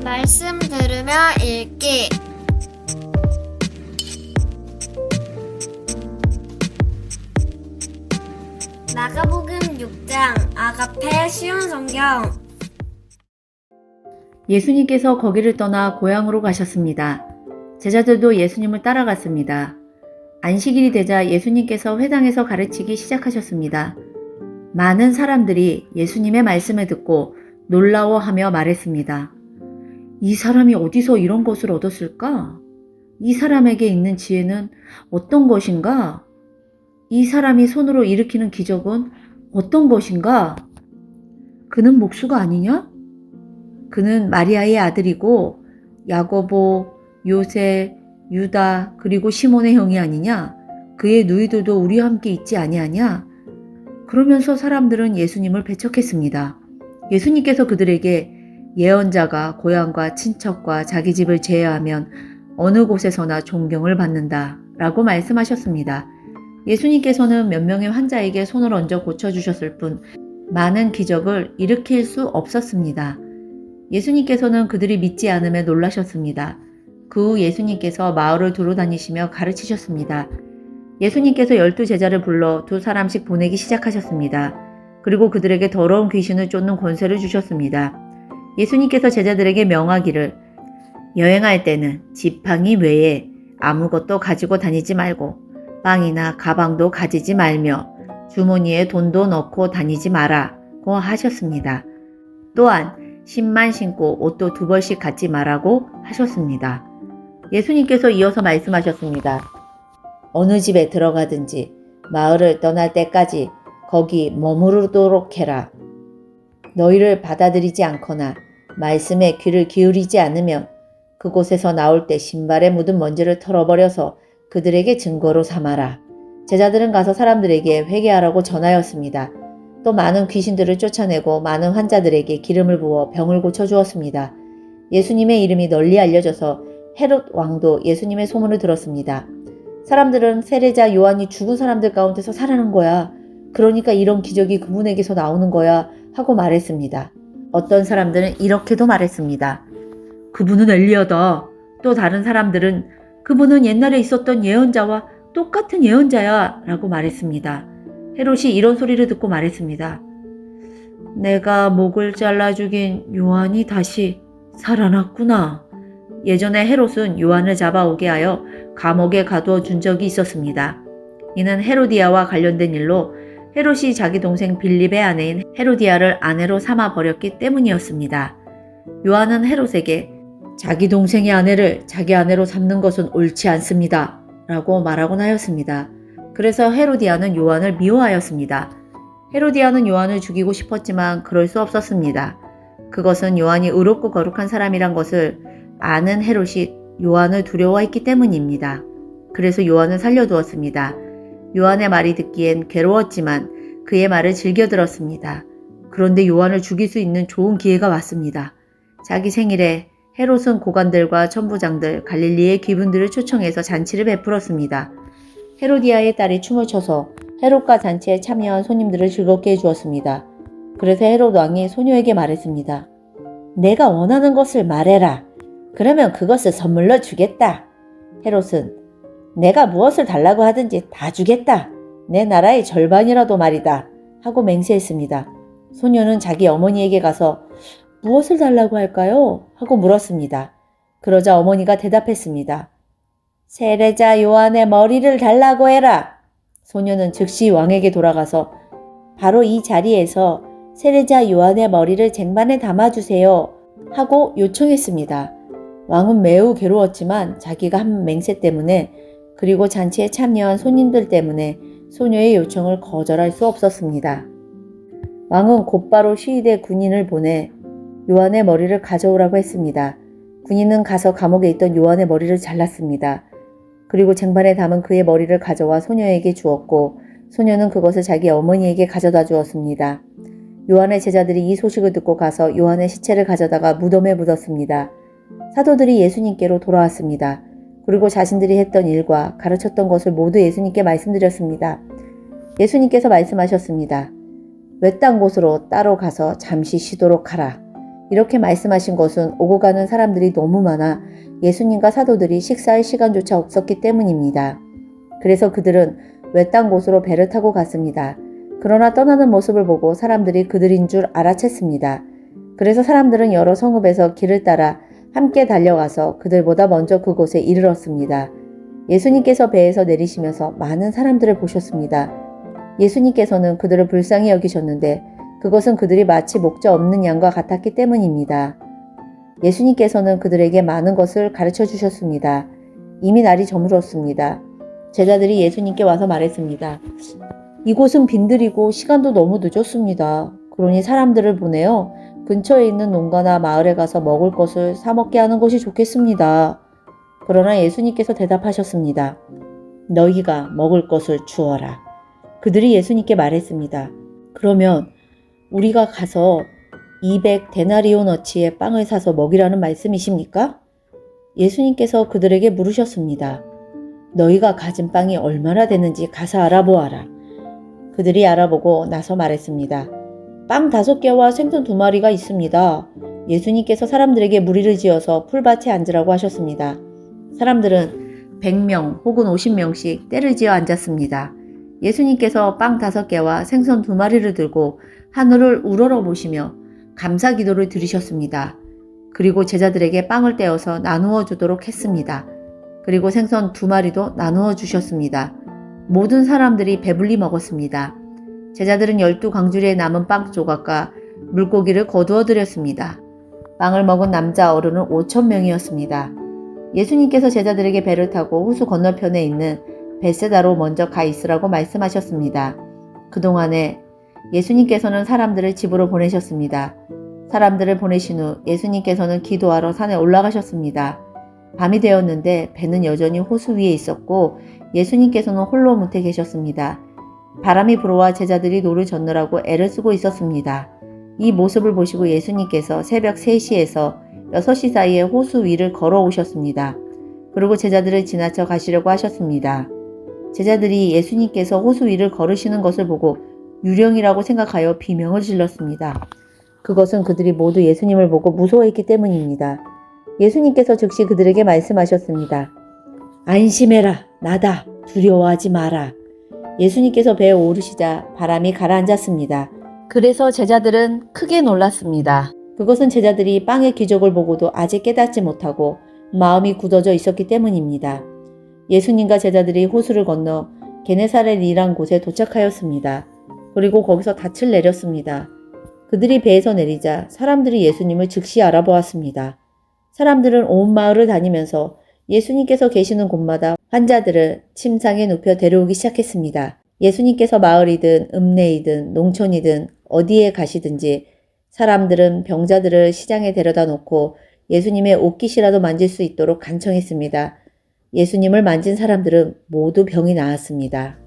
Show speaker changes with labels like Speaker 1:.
Speaker 1: 말씀 들으며 읽기. 마가복음 6장 아가페 쉬운 성경.
Speaker 2: 예수님께서 거기를 떠나 고향으로 가셨습니다. 제자들도 예수님을 따라갔습니다. 안식일이 되자 예수님께서 회당에서 가르치기 시작하셨습니다. 많은 사람들이 예수님의 말씀을 듣고 놀라워하며 말했습니다. 이 사람이 어디서 이런 것을 얻었을까? 이 사람에게 있는 지혜는 어떤 것인가? 이 사람이 손으로 일으키는 기적은 어떤 것인가? 그는 목수가 아니냐? 그는 마리아의 아들이고 야고보, 요새, 유다 그리고 시몬의 형이 아니냐? 그의 누이들도 우리와 함께 있지 아니하냐? 그러면서 사람들은 예수님을 배척했습니다. 예수님께서 그들에게 예언자가 고향과 친척과 자기 집을 제외하면 어느 곳에서나 존경을 받는다 라고 말씀하셨습니다. 예수님께서는 몇 명의 환자에게 손을 얹어 고쳐주셨을 뿐 많은 기적을 일으킬 수 없었습니다. 예수님께서는 그들이 믿지 않음에 놀라셨습니다. 그 후 예수님께서 마을을 두루 다니시며 가르치셨습니다. 예수님께서 12제자를 불러 2사람씩 보내기 시작하셨습니다. 그리고 그들에게 더러운 귀신을 쫓는 권세를 주셨습니다. 예수님께서 제자들에게 명하기를 여행할 때는 지팡이 외에 아무것도 가지고 다니지 말고 빵이나 가방도 가지지 말며 주머니에 돈도 넣고 다니지 마라고 하셨습니다. 또한 신만 신고 옷도 2벌씩 갖지 말라고 하셨습니다. 예수님께서 이어서 말씀하셨습니다. 어느 집에 들어가든지 마을을 떠날 때까지 거기 머무르도록 해라. 너희를 받아들이지 않거나 말씀에 귀를 기울이지 않으면 그곳에서 나올 때 신발에 묻은 먼지를 털어버려서 그들에게 증거로 삼아라. 제자들은 가서 사람들에게 회개하라고 전하였습니다. 또 많은 귀신들을 쫓아내고 많은 환자들에게 기름을 부어 병을 고쳐주었습니다. 예수님의 이름이 널리 알려져서 헤롯 왕도 예수님의 소문을 들었습니다. 사람들은 세례자 요한이 죽은 사람들 가운데서 살아난 거야. 그러니까 이런 기적이 그분에게서 나오는 거야 하고 말했습니다. 어떤 사람들은 이렇게도 말했습니다. 그분은 엘리야다. 또 다른 사람들은 그분은 옛날에 있었던 예언자와 똑같은 예언자야 라고 말했습니다. 헤롯이 이런 소리를 듣고 말했습니다. 내가 목을 잘라 죽인 요한이 다시 살아났구나. 예전에 헤롯은 요한을 잡아오게 하여 감옥에 가두어 준 적이 있었습니다. 이는 헤로디아와 관련된 일로 헤롯이 자기 동생 빌립의 아내인 헤로디아를 아내로 삼아 버렸기 때문이었습니다. 요한은 헤롯에게 자기 동생의 아내를 자기 아내로 삼는 것은 옳지 않습니다. 라고 말하곤 하였습니다. 그래서 헤로디아는 요한을 미워하였습니다. 헤로디아는 요한을 죽이고 싶었지만 그럴 수 없었습니다. 그것은 요한이 의롭고 거룩한 사람이란 것을 아는 헤롯이 요한을 두려워했기 때문입니다. 그래서 요한을 살려두었습니다. 요한의 말이 듣기엔 괴로웠지만 그의 말을 즐겨 들었습니다. 그런데 요한을 죽일 수 있는 좋은 기회가 왔습니다. 자기 생일에 헤롯은 고관들과 천부장들, 갈릴리의 귀분들을 초청해서 잔치를 베풀었습니다. 헤로디아의 딸이 춤을 춰서 헤롯과 잔치에 참여한 손님들을 즐겁게 해주었습니다. 그래서 헤롯 왕이 소녀에게 말했습니다. 내가 원하는 것을 말해라. 그러면 그것을 선물로 주겠다. 헤롯은 내가 무엇을 달라고 하든지 다 주겠다. 내 나라의 절반이라도 말이다. 하고 맹세했습니다. 소녀는 자기 어머니에게 가서 무엇을 달라고 할까요? 하고 물었습니다. 그러자 어머니가 대답했습니다. 세례자 요한의 머리를 달라고 해라. 소녀는 즉시 왕에게 돌아가서 바로 이 자리에서 세례자 요한의 머리를 쟁반에 담아주세요. 하고 요청했습니다. 왕은 매우 괴로웠지만 자기가 한 맹세 때문에 그리고 잔치에 참여한 손님들 때문에 소녀의 요청을 거절할 수 없었습니다. 왕은 곧바로 시위대 군인을 보내 요한의 머리를 가져오라고 했습니다. 군인은 가서 감옥에 있던 요한의 머리를 잘랐습니다. 그리고 쟁반에 담은 그의 머리를 가져와 소녀에게 주었고 소녀는 그것을 자기 어머니에게 가져다 주었습니다. 요한의 제자들이 이 소식을 듣고 가서 요한의 시체를 가져다가 무덤에 묻었습니다. 사도들이 예수님께로 돌아왔습니다. 그리고 자신들이 했던 일과 가르쳤던 것을 모두 예수님께 말씀드렸습니다. 예수님께서 말씀하셨습니다. 외딴 곳으로 따로 가서 잠시 쉬도록 하라. 이렇게 말씀하신 것은 오고 가는 사람들이 너무 많아 예수님과 사도들이 식사할 시간조차 없었기 때문입니다. 그래서 그들은 외딴 곳으로 배를 타고 갔습니다. 그러나 떠나는 모습을 보고 사람들이 그들인 줄 알아챘습니다. 그래서 사람들은 여러 성읍에서 길을 따라 함께 달려가서 그들보다 먼저 그곳에 이르렀습니다. 예수님께서 배에서 내리시면서 많은 사람들을 보셨습니다. 예수님께서는 그들을 불쌍히 여기셨는데 그것은 그들이 마치 목자 없는 양과 같았기 때문입니다. 예수님께서는 그들에게 많은 것을 가르쳐 주셨습니다. 이미 날이 저물었습니다. 제자들이 예수님께 와서 말했습니다. 이곳은 빈들이고 시간도 너무 늦었습니다. 그러니 사람들을 보내어 근처에 있는 농가나 마을에 가서 먹을 것을 사 먹게 하는 것이 좋겠습니다. 그러나 예수님께서 대답하셨습니다. 너희가 먹을 것을 주어라. 그들이 예수님께 말했습니다. 그러면 우리가 가서 200데나리온어치의 빵을 사서 먹이라는 말씀이십니까? 예수님께서 그들에게 물으셨습니다. 너희가 가진 빵이 얼마나 되는지 가서 알아보아라. 그들이 알아보고 나서 말했습니다. 빵 5개와 생선 2마리가 있습니다. 예수님께서 사람들에게 무리를 지어서 풀밭에 앉으라고 하셨습니다. 사람들은 100명 혹은 50명씩 때를 지어 앉았습니다. 예수님께서 빵 5개와 생선 2마리를 들고 하늘을 우러러 보시며 감사 기도를 드리셨습니다. 그리고 제자들에게 빵을 떼어서 나누어 주도록 했습니다. 그리고 생선 2마리도 나누어 주셨습니다. 모든 사람들이 배불리 먹었습니다. 제자들은 12광주리에 남은 빵 조각과 물고기를 거두어 드렸습니다. 빵을 먹은 남자 어른은 5,000명이었습니다. 예수님께서 제자들에게 배를 타고 호수 건너편에 있는 벳세다로 먼저 가 있으라고 말씀하셨습니다. 그동안에 예수님께서는 사람들을 집으로 보내셨습니다. 사람들을 보내신 후 예수님께서는 기도하러 산에 올라가셨습니다. 밤이 되었는데 배는 여전히 호수 위에 있었고 예수님께서는 홀로 못해 계셨습니다. 바람이 불어와 제자들이 노를 젓느라고 애를 쓰고 있었습니다. 이 모습을 보시고 예수님께서 새벽 3시에서 6시 사이에 호수 위를 걸어오셨습니다. 그리고 제자들을 지나쳐 가시려고 하셨습니다. 제자들이 예수님께서 호수 위를 걸으시는 것을 보고 유령이라고 생각하여 비명을 질렀습니다. 그것은 그들이 모두 예수님을 보고 무서워했기 때문입니다. 예수님께서 즉시 그들에게 말씀하셨습니다. 안심해라, 나다, 두려워하지 마라. 예수님께서 배에 오르시자 바람이 가라앉았습니다. 그래서 제자들은 크게 놀랐습니다. 그것은 제자들이 빵의 기적을 보고도 아직 깨닫지 못하고 마음이 굳어져 있었기 때문입니다. 예수님과 제자들이 호수를 건너 게네사렛이란 곳에 도착하였습니다. 그리고 거기서 닻을 내렸습니다. 그들이 배에서 내리자 사람들이 예수님을 즉시 알아보았습니다. 사람들은 온 마을을 다니면서 예수님께서 계시는 곳마다 환자들을 침상에 눕혀 데려오기 시작했습니다. 예수님께서 마을이든 읍내이든 농촌이든 어디에 가시든지 사람들은 병자들을 시장에 데려다 놓고 예수님의 옷깃이라도 만질 수 있도록 간청했습니다. 예수님을 만진 사람들은 모두 병이 나았습니다.